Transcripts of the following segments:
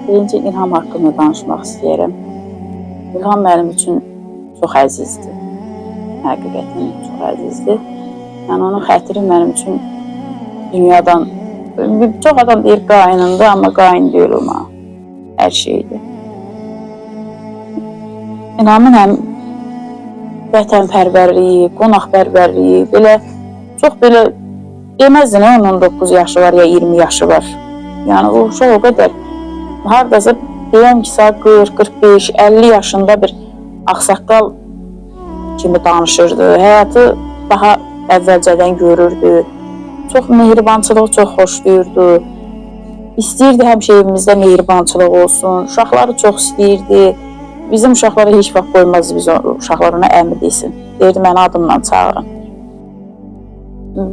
Birinci İlham haqqında danışmaq istəyirəm. İlham mənim üçün çox əzizdir. Həqiqətən çox əzizdir. Yəni onun xətri mənim üçün dünyadan, çox adam deyir qaynımdır, amma qayn deyil o mənə. Hər şeydir. İlhamın həm vətənpərvərliyi, qonaqpərvərliyi, çox belə deməzdin, 19 yaşı var ya 20 yaşı var. Yəni o uşaq o qədər hardasa deyəm ki, 40, 45, 50 yaşında bir ağsaqqal kimi danışırdı. Həyatı daha əvvəlcədən görürdü. Çox mehribançılığı çox xoşlayırdı. İstəyirdi həmişə evimizdə mehribançılıq olsun. Uşaqları çox istəyirdi. Bizim uşaqlara heç vaxt qoymazdı biz uşaqlarına əmi desin. Deyirdi, məni adımla çağırın.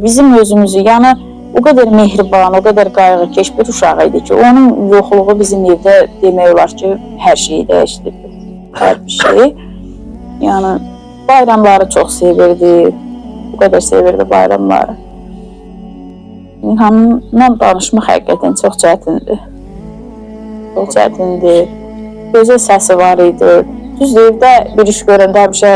Bizim özümüzü, yəni o qədər mehriban, o qədər qayğıkeş bir uşaq idi ki, onun yoxluğu bizim evdə demək olar ki, hər şeyi dəyişdirdi. Hər bir şey. Yəni bayramları çox sevirdi. O qədər sevirdi bayramları. İlhamla danışmaq həqiqətən çox çətindir. Çox çətindir. Gözəl səsi var idi. Düzdür, evdə bir iş görəndə həmişə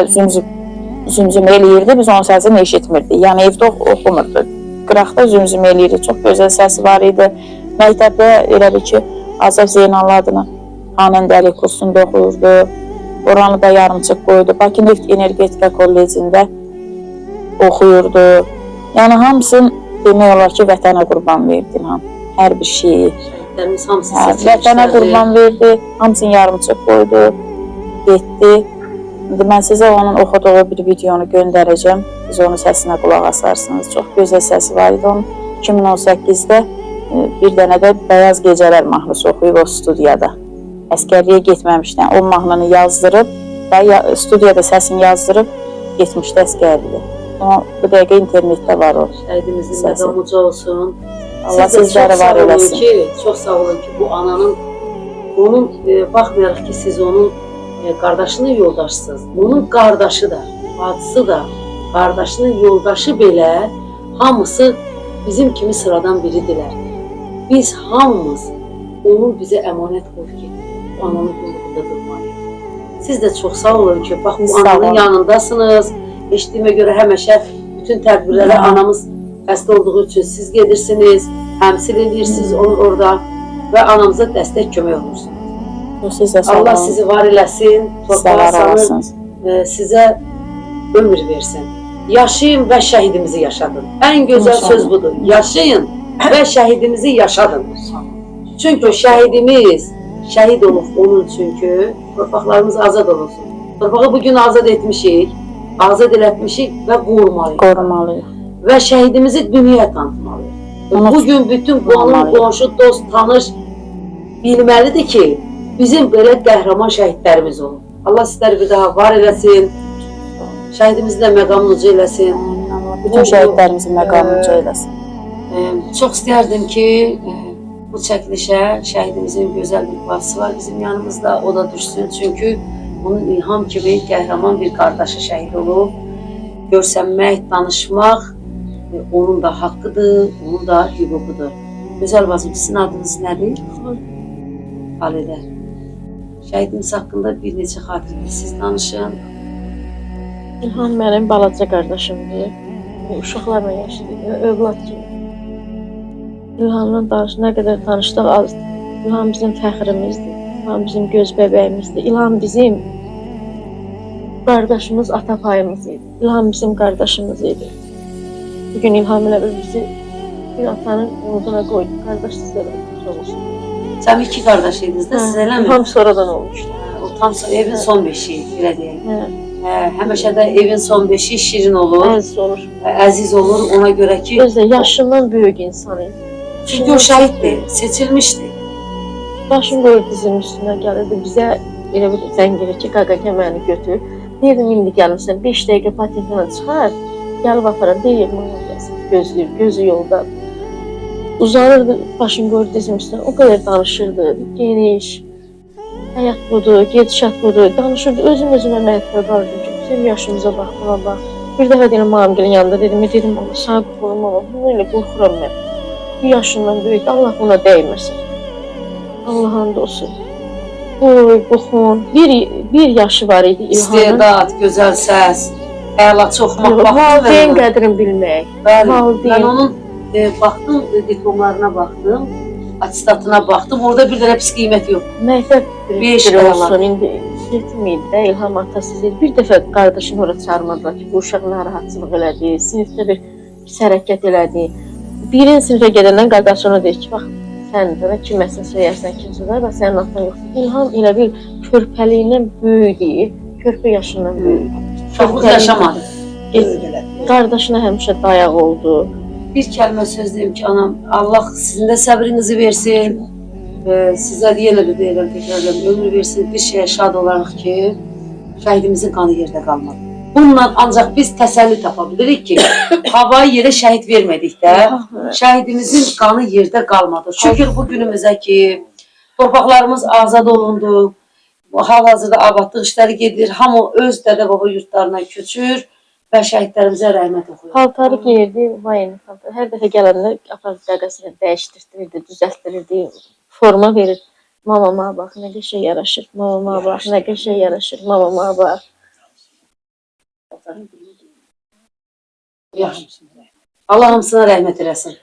zümzüm eləyirdi, biz onun səsini eşitmirdik. Yəni evdə oxumurdu. Qıraqda zümzüm eləyirdi, çox gözəl səsi var idi. Məktəbdə elə bir ki, Azad Zeynallı adına xanəndəlik kursunda oxuyurdu. Oranı da yarımçıq qoydu. Bakı Neft Energetika Kollecində oxuyurdu. Yəni hamısını demək olar ki, vətənə qurban verdi İlham. Hər bir şeyi. Şəhidlərimiz hamısı seçilmişlərdi. Vətənə qurban verdi, hamısını yarımçıq qoydu, getdi. İndi mən sizə onun oxuduğu bir videonu göndərəcəm. Siz onun səsinə qulaq asarsınız. Çox gözəl səsi var idi onun. 2018-də bir dənə də Bəyaz Gecələr mahnısı oxuyub o studiyada. Əskərliyə getməmişdən o mahnını yazdırıb və studiyada səsini yazdırıb getmişdi əskərliyə. Bu dəqiqə internetdə var o. Şəhidimizin məqamı uca olsun. Allah sizləri var eləsin. Çox sağ olun ki, bu ananın, baxmayaraq ki, siz onun qardaşının yoldaşısınız. Onun qardaşı da, bacısı da, qardaşının yoldaşı belə hamısı bizim kimi sıradan biridirlər. Biz hamımız onu bizə əmanət qoyub ki, ananın qulluğunda durmalıyıq. Siz də çox sağ olun ki, bax bu ananın yanındasınız. Eşitdiyimə görə həmişə bütün tədbirlərə anamız xəstə olduğu üçün siz gedirsiniz, həmsil edirsiniz onu orada və anamıza dəstək kömək olursunuz. Allah sizi var eləsin, torpağa salın, sizə ömür versin. Yaşayın və şəhidimizi yaşadın. Ən gözəl söz budur. Yaşayın və şəhidimizi yaşadın. Çünki şəhidimiz şəhid olub onun çünki torpaqlarımız azad olunsun. Torpağı bugün azad etmişik, azad elətmişik və qorumalıyıq. Və şəhidimizi dünyaya tanıtmalıyıq. Bugün bütün qonşu, dost, tanış bilməlidir ki, bizim belə qəhrəman şəhidlərimiz olub. Allah sizləri bir daha var eləsin, şəhidimizin də məqamını uca eləsin. Bütün şəhidlərimizin məqamını uca eləsin. Çox istərdim ki, bu çəkilişə şəhidimizin gözəl bir bacısı var bizim yanımızda, o da düşsün. Çünki onun İlham kimi qəhrəman bir qardaşı şəhid olub. Görsənmək, danışmaq onun da haqqıdır, onun da hüququdur. Gözəl bacım, sizin adınız nədir? Xalidə. Şəhidimiz haqqında bir neçə xatirədir, siz danışın. İlham mənim balaca qardaşımdır. Uşaqlarla yaşayır, övlad kimi. İlhamla nə qədər tanışdıq azdır. İlham bizim fəxrimizdir, İlham bizim göz bəbəyimizdir. İlham bizim qardaşımız, ata payımız idi. İlham bizim qardaşımız idi. Bugün İlham elə bizi bir atanın yoluna qoydu, qardaşsız eləmək olsun. Sən iki qardaş idiniz də, siz eləmi? İlham sonradan olmuşdu. O tam evin son beşiyi, elə deyək. Həmişə də evin son beşiyi şirin olur. Əziz olur. Əziz olur, ona görə ki... Özdə yaşından böyük insan idi. Çünki o şəhiddir, seçilmişdir. Başını qoyur dizinin üstünə gəlirdi, bizə elə bir zəng verir ki, qaqa məni götür. Deyirdim, indi gəlmişsən, 5 dəqiqə patentlə çıxar, gəlib aparan, deyir, mənə gəlsin, gözləyir, gözü yolda. Uzanırdı, başını qoyur dizinin üstünə, o qədər danışırdı, geniş, həyat budur, gedişat budur, danışırdı, özümə mənətlər vardım ki, bizim yaşımıza baxmağa bax. Bir dəfə deyiləm, mamgilin yanında dedim, Allah, sağ qurulum, Allah, bunu elə qorxuram mən. Bir yaşından böyük, Allah buna dəyməsin. Allah and olsun. Boy, buxun. Bir yaşı var idi İlhanın. İstedad, gözəl səs, əlaçı oxumaq Valideyn qədrini bilmək. Bəli, Valideyn. mən onun baxdım, diplomlarına baxdım, atestatına baxdım. Orada bir dənə pis qiymət yox. Məktəb Beş direktoru əla. olsun. İndi yetim idi də, İlham atası idi. Bir dəfə qardaşını ora çağırmadılar ki, bu uşaq narahatçılıq elədi, sinifdə bir pis hərəkət elədi. Birinci sinifə gedəndən qardaşı ona deyir ki, bax, sən də kiməsə söyərsən, kimsə də sənin atan yoxdur. İlham elə bir körpəliyindən böyüdü, körpə yaşından böyüdü. Çoxluq yaşamadı. Qardaşına həmişə dayaq oldu. Bir kəlmə söz deyim ki, anam, Allah sizin də səbrinizi versin. Sizə yenə də deyirəm, təkrarlayım, ömür versin. Bir şeyə şad olarıq ki, şəhidimizin qanı yerdə qalmadı. Bununla ancaq biz təsəlli tapa bilirik ki, havayı yerə şəhid vermədik də, şəhidimizin qanı yerdə qalmadı. Şükür bu günümüzə ki, torpaqlarımız azad olundu, hal-hazırda abadlıq işləri gedir, hamı öz dədə-baba yurtlarına köçür və şəhidlərimizə rəhmət oxuyur. Paltarı giyirdi, vayın paltarı. Hər dəfə gələndə aparıb dəqəsini dəyişdirdirdi, düzəltdirirdi, forma verir. Mama bax, nə qəşəng yaraşır, mama bax, nə qəşəng yaraşır, mama bax. Allah hamısına rəhmət eləsin.